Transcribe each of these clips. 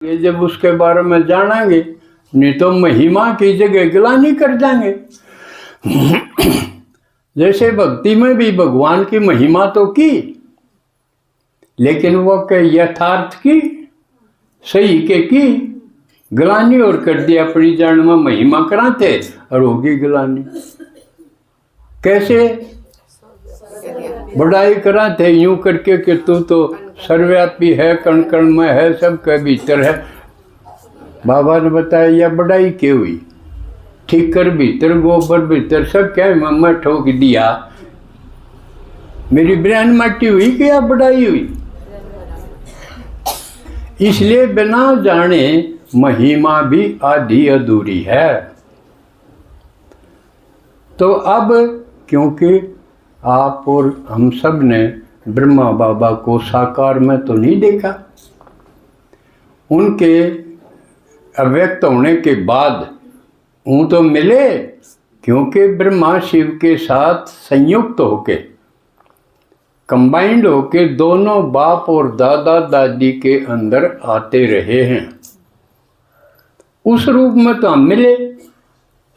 ये जब उसके बारे में जानेंगे, नहीं तो महिमा की जगह ग्लानि कर जाएंगे। जैसे भक्ति में भी भगवान की महिमा तो की, लेकिन वो के यथार्थ की, सही के की ग्लानि और कर दिया। अपनी जान में महिमा कराते और होगी ग्लानि। कैसे बड़ाई कराते यूं करके कि तू तो सर्वव्यापी है, कण कण में है, सबके भीतर है। बाबा ने बताया यह बड़ाई क्यों हुई? ठीकर भीतर, गोबर भीतर, सब क्या मम्मा ठोक दिया। मेरी ब्रेन माटी हुई कि या बड़ाई हुई? इसलिए बिना जाने महिमा भी आधी अधूरी है। तो अब क्योंकि आप और हम सब ने ब्रह्मा बाबा को साकार में तो नहीं देखा, उनके अव्यक्त होने के बाद वो तो मिले, क्योंकि ब्रह्मा शिव के साथ संयुक्त होके, कंबाइंड होके दोनों बाप और दादा दादी के अंदर आते रहे हैं। उस रूप में तो हम मिले,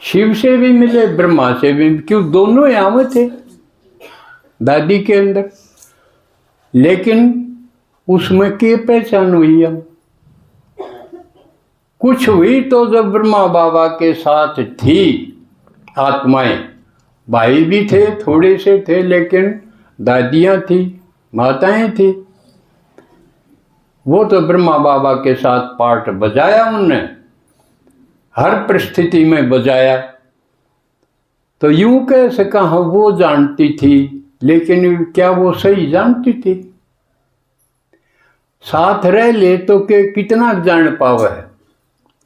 शिव से भी मिले, ब्रह्मा से भी, क्यों दोनों यहाँ थे दादी के अंदर। लेकिन उसमें क्या पहचान हुई? हम कुछ हुई तो जब ब्रह्मा बाबा के साथ थी आत्माएं, भाई भी थे, थोड़े से थे, लेकिन दादियां थी, माताएं थी, वो तो ब्रह्मा बाबा के साथ पार्ट बजाया उनने, हर परिस्थिति में बजाया। तो यूं कह सका वो जानती थी, लेकिन क्या वो सही जानती थी? साथ रह ले तो के कितना जान पावे है,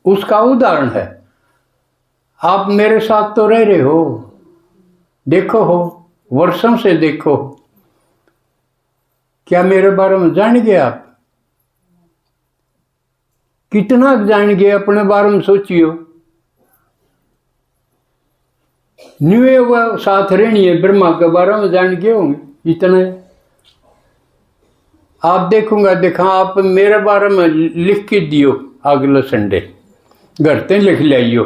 उसका उदाहरण है। आप मेरे साथ तो रह रहे हो, देखो हो, वर्षों से देखो, क्या मेरे बारे में जान गए आप? कितना जान गए अपने बारे में सोचियो। न्यूए वह साथ रहनी है, ब्रह्मा के बारे में जान गए होंगे इतने। आप देखूंगा देखा, आप मेरे बारे में लिख के दियो, अगले संडे घर ते लिख लाइयो,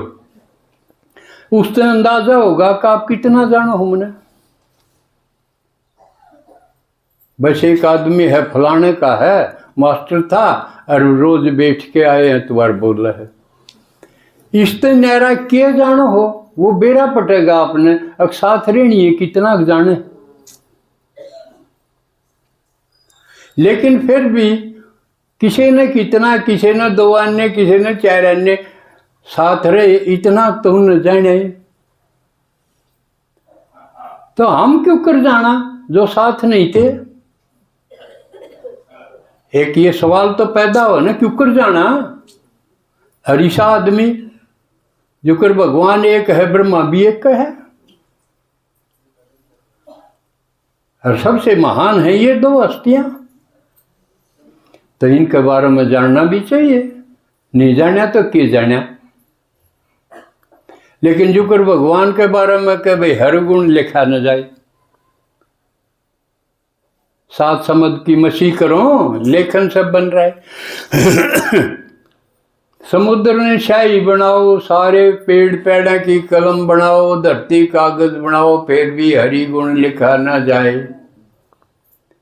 उससे अंदाजा होगा कि आप कितना जानो हमने। बस एक आदमी है, फलाने का है, मास्टर था और रोज बैठ के आए हैं तुम्हारे बोला है। इससे नहरा क्या जानो हो, वो बेरा पटेगा आपने, अब साथ रहनी है कितना जाने। लेकिन फिर भी किसी ने कितना, किसी ने 2 अन्य, किसी ने 4 अन्य साथ रहे, इतना तो न जाने। तो हम क्यों कर जाना जो साथ नहीं थे? एक ये सवाल तो पैदा हो ना, क्यों कर जाना? हरीशा आदमी जो कर भगवान एक है, ब्रह्मा भी एक है, और सबसे महान है ये 2 हस्तियां। तो इनके बारे में जानना भी चाहिए, नहीं जाना तो क्या जाना। लेकिन जो कर भगवान के बारे में कह भाई हर गुण लिखा न जाए, सात समझ की मसी करो, लेखन सब बन रहा है। समुद्र ने शाही बनाओ, सारे पेड़ पेड़ा की कलम बनाओ, धरती कागज बनाओ, फिर भी हरि गुण लिखा ना जाए।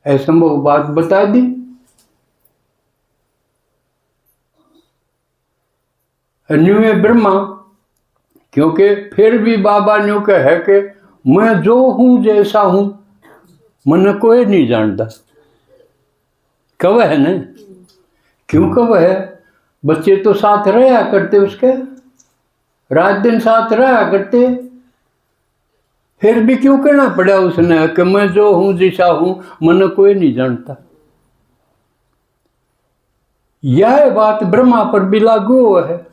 ऐसा वो बात बता दी। न्यू है ब्रह्मा, क्योंकि फिर भी बाबा न्यू के है कि मैं जो हूं जैसा हूं, मन कोई नहीं जानता। कब है ना, क्यों कब है? बच्चे तो साथ रहा करते, उसके रात दिन साथ रहा करते, फिर भी क्यों कहना पड़ा उसने कि मैं जो हूं जैसा हूं, मन कोई नहीं जानता। यह बात ब्रह्मा पर भी लागू हुआ है।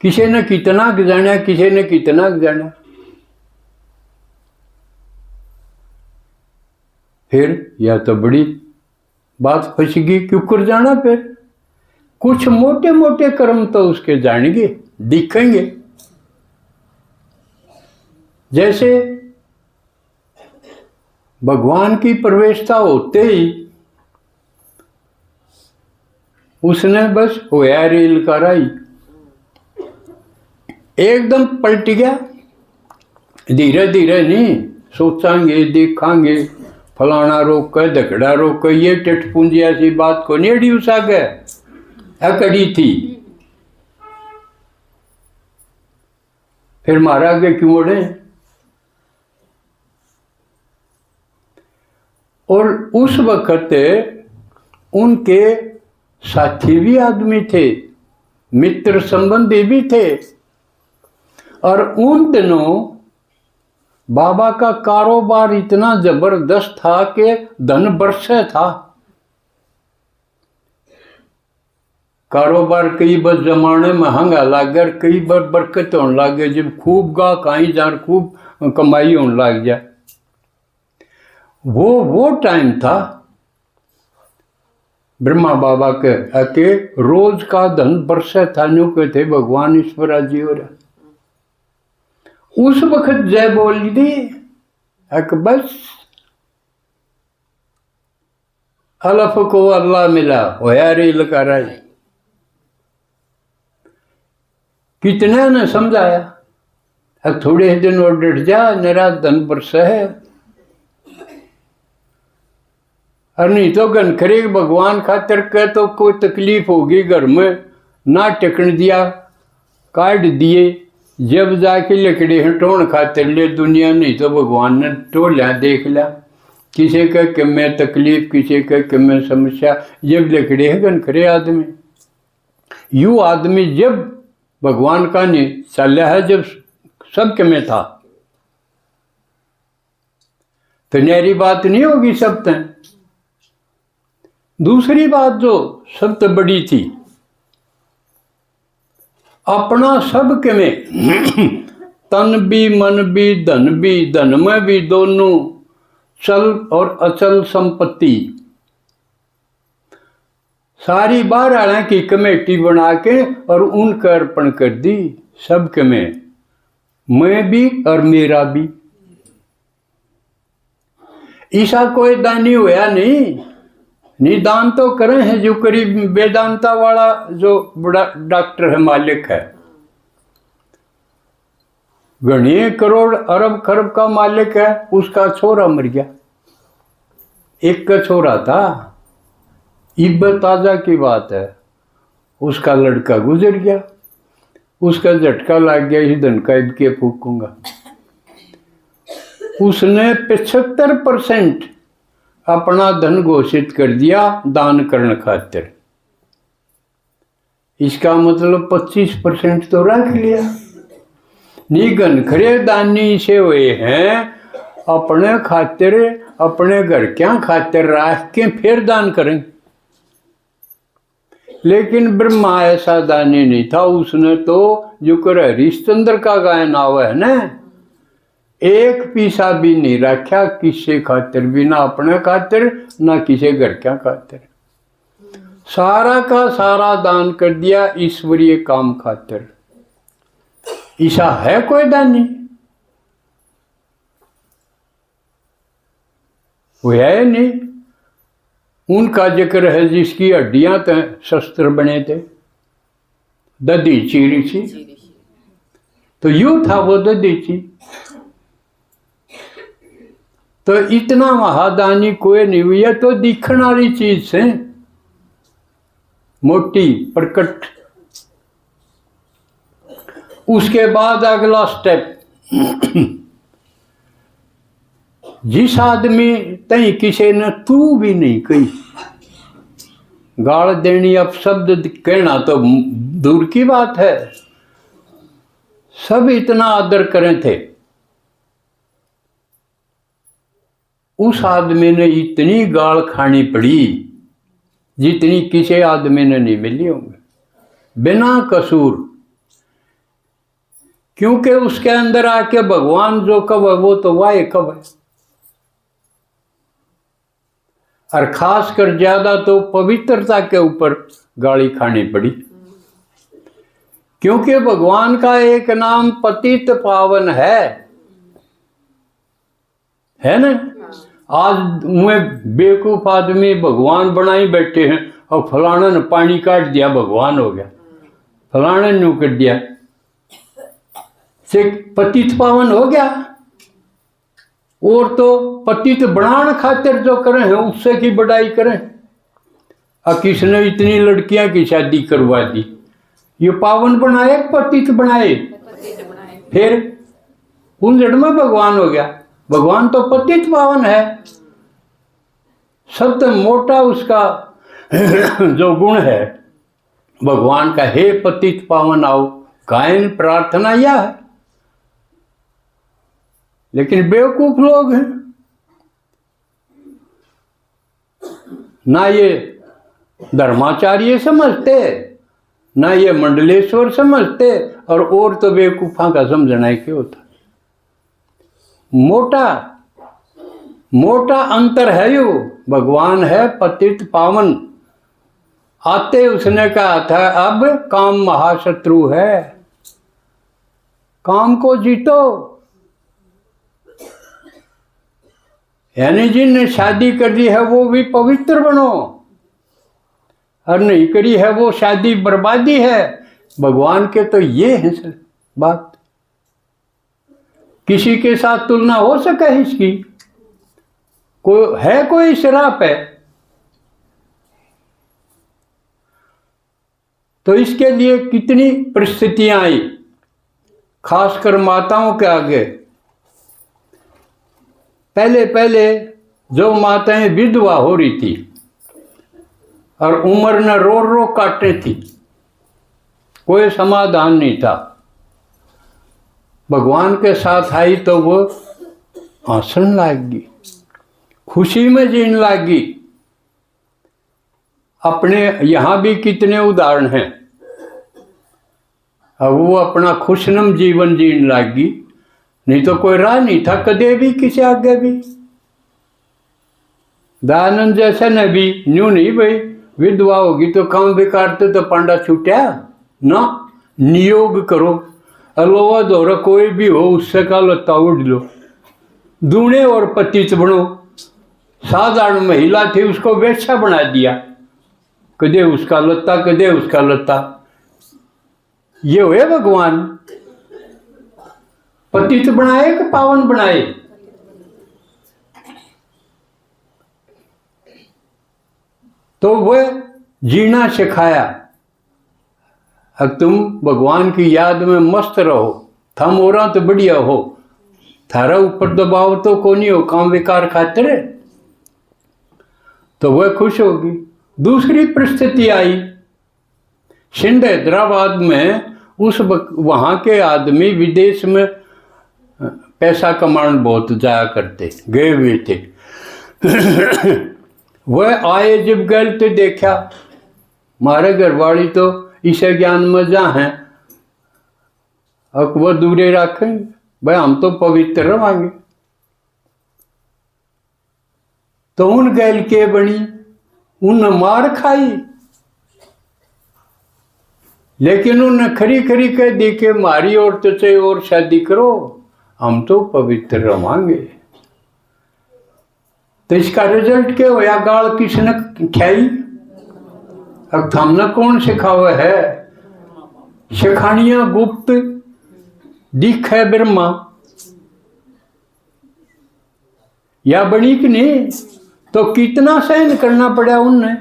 किसी ने कितना जाना, किसी ने कितना जाना, फिर यह तो बड़ी बात फंसेगी, क्यों कर जाना? फिर कुछ मोटे मोटे कर्म तो उसके जानेंगे, दिखेंगे। जैसे भगवान की प्रवेशता होते ही उसने बस होया रेल कराई, एकदम पलट गया। धीरे धीरे नहीं, सोचांगे देखांगे, फलाना रोक धकड़ा रोक, ये टिटपुंजी ऐसी बात को नहीं अड़ी उस आगे अकड़ी थी। फिर मारा आगे क्यों अड़े? और उस वक्त उनके साथी भी आदमी थे, मित्र संबंधी भी थे। और उन दिनों बाबा का कारोबार इतना जबरदस्त था कि धन बरसे था। कारोबार कई बार जमाने महंगा लागे, कई बार बरकत होने लागे, जब खूब गा कहीं जान खूब कमाई होने लग जाए। वो टाइम था ब्रह्मा बाबा के रोज का धन बरसे था। न्यू के थे भगवान ईश्वरा जी। और उस वक्त जय बोल दी बस अलफ को अल्लाह मिला होया रेल कराई। कितने ने समझाया, अब थोड़े दिन और डट जा, मेरा धन बरसा है। और नहीं तो घनखरे भगवान खातर के तो कोई तकलीफ होगी घर में, ना टिकन दिया, काट दिए, जब जाके लकड़ी हटोण खातिर ले दुनिया, नहीं तो भगवान ने टोलिया देख लिया। किसी का कि मैं तकलीफ, किसी का कि मैं समस्या, जब लकड़ी है घनखरे आदमी। यू आदमी जब भगवान का नहीं चला है, जब सबके में था, तो न्यारी बात नहीं होगी सब तक। दूसरी बात जो सबसे बड़ी थी, अपना सब के में तन भी मन भी धन भी, धन में भी दोनों चल और अचल संपत्ति सारी बार आना की कमेटी बना के और उनका अर्पण कर दी। सबके में मैं भी और मेरा भी। ईसा कोई दानी होया नहीं, निदान तो करें हैं जो करीब वेदांता वाला जो बड़ा डॉक्टर है, मालिक है, गणिये करोड़ अरब खरब का मालिक है, उसका छोरा मर गया। एक का छोरा था, इब्बत ताजा की बात है, उसका लड़का गुजर गया, उसका झटका लग गया, इस धन का इबके फूकूंगा। उसने 75% अपना धन घोषित कर दिया दान करने खातिर। इसका मतलब 25% तो रख लिया। निगन खरे दानी से हुए हैं, अपने खातिर, अपने घर क्या खातिर राख के फिर दान करें। लेकिन ब्रह्मा ऐसा दानी नहीं था। उसने तो जो कर हरिश्चंद्र का गायन आवा है ना, एक पैसा भी नहीं रखा किसी खातिर भी, ना अपने खातिर ना किसी घर क्या खातिर, सारा का सारा दान कर दिया ईश्वरीय काम खातिर। ईसा है कोई दानी? वो है नहीं। उनका जिक्र है जिसकी हड्डियां तो शस्त्र बने थे, दधी चीरी सी, तो यूं था वो दधी ची। तो इतना महादानी कोई नहीं हुई। तो दिखने वाली चीज से मोटी प्रकट। उसके बाद अगला स्टेप, जिस आदमी तई किसी ने तू भी नहीं कही, गाल देनी, अपशब्द कहना तो दूर की बात है, सब इतना आदर करें थे, उस आदमी ने इतनी गाल खानी पड़ी जितनी किसी आदमी ने नहीं मिली होंगे, बिना कसूर। क्योंकि उसके अंदर आके भगवान जो कब है वो तो वाह कब है। और खासकर ज्यादा तो पवित्रता के ऊपर गाली खानी पड़ी, क्योंकि भगवान का एक नाम पतित पावन है ना। आज मुझे बेवकूफ आदमी भगवान बनाई बैठे हैं, और फलाना ने पानी काट दिया भगवान हो गया, फलाना ने कर दिया से पतित पावन हो गया। और तो पतित बनाने खातिर जो करें हैं उससे की बड़ाई करें। और किसने इतनी लड़कियां की शादी करवा दी, ये पावन बनाए पतित बनाए? फिर उलझड़ में भगवान हो गया। भगवान तो पतित पावन है। सबसे मोटा उसका जो गुण है भगवान का, हे पतित पावन आओ, गायन प्रार्थना यह है। लेकिन बेवकूफ लोग हैं, ना ये धर्माचार्य समझते, ना ये मंडलेश्वर समझते, और तो बेवकूफा का समझना है क्यों होता। मोटा मोटा अंतर है। यो भगवान है पतित पावन। आते उसने कहा था अब काम महाशत्रु है, काम को जीतो। यानी जिनने शादी कर दी है वो भी पवित्र बनो, और नहीं करी है वो शादी बर्बादी है। भगवान के तो ये है सर बात, किसी के साथ तुलना हो सके इसकी? कोई श्राप है? तो इसके लिए कितनी परिस्थितियां आई, खासकर माताओं के आगे। पहले पहले जो माताएं विधवा हो रही थी और उम्र न रो रो काटती थी, कोई समाधान नहीं था। भगवान के साथ आई तो वो हंसने लगी, खुशी में जीने लगी। अपने यहाँ भी कितने उदाहरण हैं। अब वो अपना खुशनुम जीवन जीने लगी, नहीं तो कोई राह नहीं था कदे भी किसी आगे भी। दयानंद जैसे ने भी न्यू नहीं भाई विधवा होगी तो काम बेकार तो पांडा छूटा ना, नियोग करो, अलोवा दोहरा कोई भी हो उससे का लत्ता उड़ लो, दूने और पतित बनो। साधारण महिला थी उसको वेश्या बना दिया, कदे उसका लत्ता कदे उसका लत्ता। ये हुए भगवान, पतित बनाए कि पावन बनाए? तो वह जीना सिखाया। अब तुम भगवान की याद में मस्त रहो, थम और तो बढ़िया हो, थारा ऊपर दबाव तो को नहीं हो काम विकार खातिर, तो वह खुश होगी। दूसरी परिस्थिति आई, सिंध हैदराबाद में उस वहाँ के आदमी विदेश में पैसा कमाने बहुत जाया करते, गए हुए थे। वह आए जब गए तो देखा हमारे घरवाली तो ईशा ज्ञान में जा हैं, अब वह दूरे रखें भाई हम तो पवित्र रवांगे। तो उन गैल के बनी, उन मार खाई, लेकिन उन खरी खरी कह दी के मारी औरत से और शादी करो, हम तो पवित्र रवांगे। तो इसका रिजल्ट क्या होया? गाल किसने खाई? अब हमने कौन सिखावा है? सिखानियां गुप्त दिख है ब्रह्मा, या बनी कि नहीं? तो कितना सहन करना पड़ा उनने,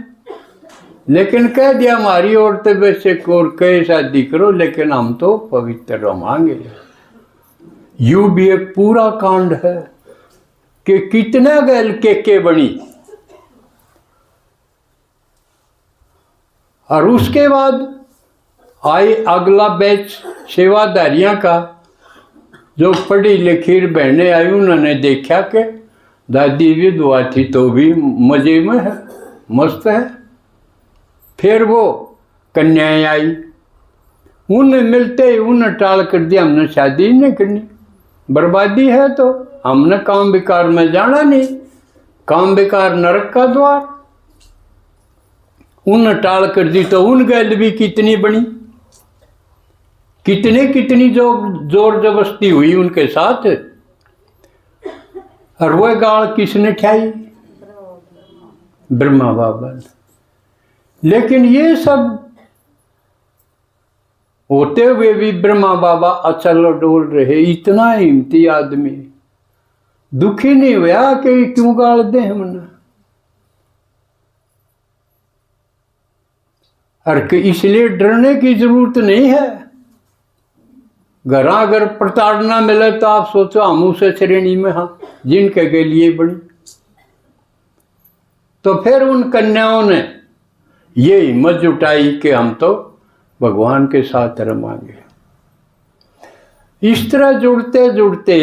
लेकिन कह दिया हमारी औरत वैसे और कहे शादी करो, लेकिन हम तो पवित्र रवांगे। यू भी एक पूरा कांड है कि कितना गैल के बनी। और उसके बाद आई अगला बैच सेवादारियां का, जो पढ़ी लिखी बहनें आई, उन्होंने देखा कि दादी विधवा थी तो भी मजे में है, मस्त है। फिर वो कन्याएं आई, उन्हें मिलते ही उन्हें टाल कर दिया, हमने शादी नहीं करनी, बर्बादी है तो हमने काम विकार में जाना नहीं, काम विकार नरक का द्वार। उन्हें टाल कर दी तो उन गैल भी कितनी बनी, कितनी जो जोर जबरदस्ती हुई उनके साथ। और वह गाल किसने खाई? ब्रह्मा बाबा। लेकिन ये सब होते हुए भी ब्रह्मा बाबा अचल डोल रहे। इतना हिम्मती आदमी दुखी नहीं हुआ कि क्यों गाल दे हमने, और इसलिए डरने की जरूरत नहीं है। घर अगर प्रताड़ना मिले तो आप सोचो हम उस श्रेणी में हाँ जिनके के लिए बनी। तो फिर उन कन्याओं ने ये हिम्मत जुटाई कि हम तो भगवान के साथ रमांगे। इस तरह जुड़ते जुड़ते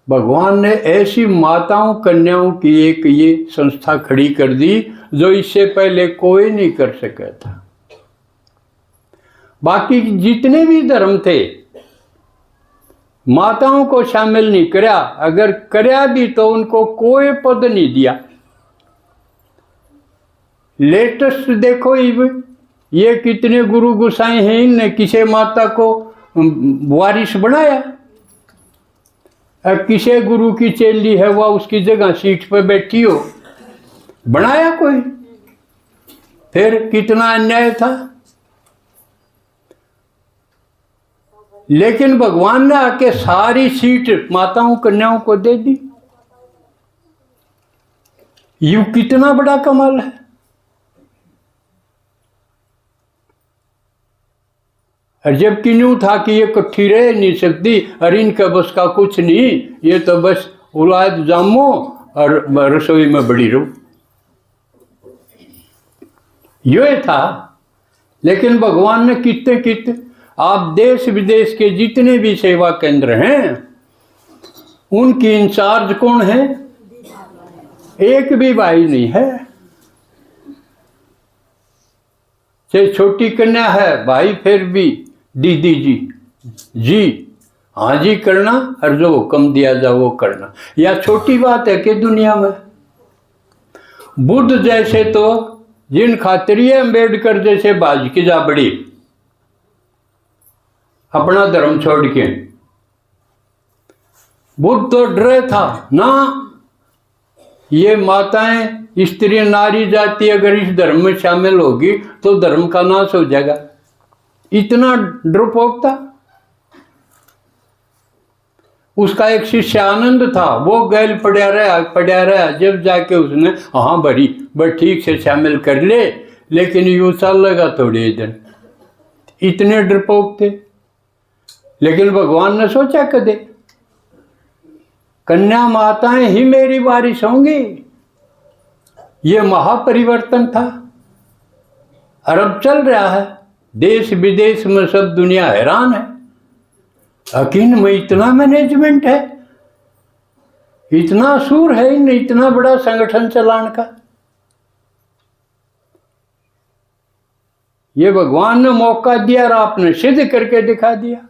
भगवान ने ऐसी माताओं कन्याओं की एक ये संस्था खड़ी कर दी जो इससे पहले कोई नहीं कर सका था। बाकी जितने भी धर्म थे माताओं को शामिल नहीं करया, अगर करया भी तो उनको कोई पद नहीं दिया। लेटेस्ट देखो ये कितने गुरु गुसाई हैं, इनने किसी माता को वारिस बनाया, किसी गुरु की चेली है वह उसकी जगह सीट पर बैठी हो, बनाया कोई? फिर कितना अन्याय था। लेकिन भगवान ने आके सारी सीट माताओं कन्याओं को दे दी। यू कितना बड़ा कमाल है। और जबकि यूं था कि ये इकट्ठी रह नहीं सकती और इनका बस का कुछ नहीं, ये तो बस औलाद जामो और रसोई में बड़ी रहो, ये था। लेकिन भगवान ने कितने आप देश विदेश के जितने भी सेवा केंद्र हैं उनकी इंचार्ज कौन है? एक भी भाई नहीं है। चाहे छोटी कन्या है भाई फिर भी दीदी जी हाँ जी करना, और जो हुक्म दिया जाए वो करना। या छोटी बात है कि दुनिया में बुद्ध जैसे तो जिन खातिर अम्बेडकर जैसे बाज की जा बड़ी अपना धर्म छोड़ के, बुद्ध तो डरे था ना ये माताएं स्त्री नारी जाति अगर इस धर्म में शामिल होगी तो धर्म का नाश हो जाएगा। इतना डरपोक था। उसका एक शिष्य आनंद था, वो गैल पड़ा रहा जब जाके उसने हाँ भरी ठीक से शामिल कर ले, लेकिन यूं चल लगा थोड़े दिन। इतने डरपोक थे। लेकिन भगवान ने सोचा कदे कन्या माताएं ही मेरी वारिस होंगी। ये महापरिवर्तन था। अरब चल रहा है, देश विदेश में सब दुनिया हैरान है। अकीन में इतना मैनेजमेंट है, इतना सूर है, इन इतना बड़ा संगठन चलाने का। ये भगवान ने मौका दिया और आपने सिद्ध करके दिखा दिया।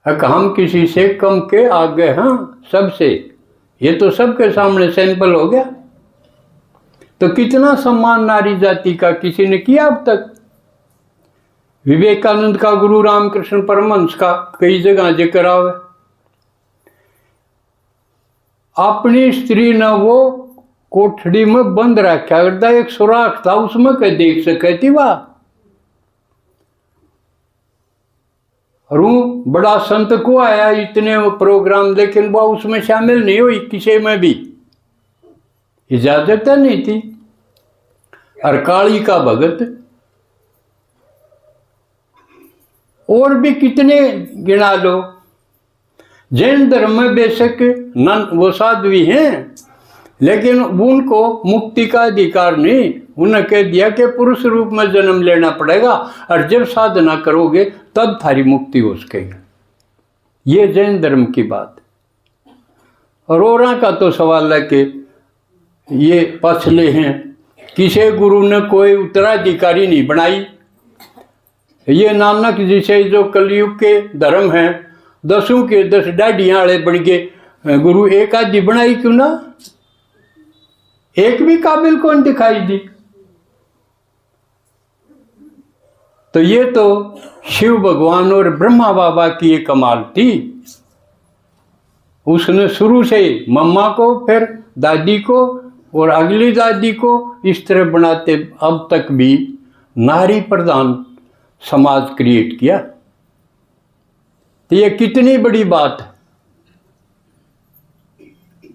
हम किसी से कम के आगे हाँ सबसे, ये तो सबके सामने सैंपल हो गया। तो कितना सम्मान नारी जाति का किसी ने किया अब तक? विवेकानंद का, गुरु रामकृष्ण परमहंस का कई जगह जिक्र आवे। अपनी स्त्री न वो कोठड़ी में बंद रखा करता, एक सुराख था उसमें कह देख सके थी वाह। और बड़ा संत को आया इतने प्रोग्राम, लेकिन वो उसमें शामिल नहीं हुई, किसी में भी इजाजत नहीं थी। और काली का भगत और भी कितने गिना लो। जैन धर्म में बेशक नन वो साध्वी हैं, लेकिन उनको मुक्ति का अधिकार नहीं। उन्हें कह दिया कि पुरुष रूप में जन्म लेना पड़ेगा और जब साधना करोगे तब थारी मुक्ति हो सकेगी। ये जैन धर्म की बात। और का तो सवाल है कि ये पछले हैं, किसी गुरु ने कोई उत्तराधिकारी नहीं बनाई। ये नानक जिसे जो कलयुग के धर्म हैं, 10 के 10 डाढ़ियां वाले बन गए गुरु, एक आदि बनाई क्यों ना? एक भी काबिल कौन दिखाई दी? तो ये तो शिव भगवान और ब्रह्मा बाबा की एक कमाल थी। उसने शुरू से मम्मा को, फिर दादी को, और अगली दादी को इस तरह बनाते अब तक भी नारी प्रधान समाज क्रिएट किया। तो ये कितनी बड़ी बात है।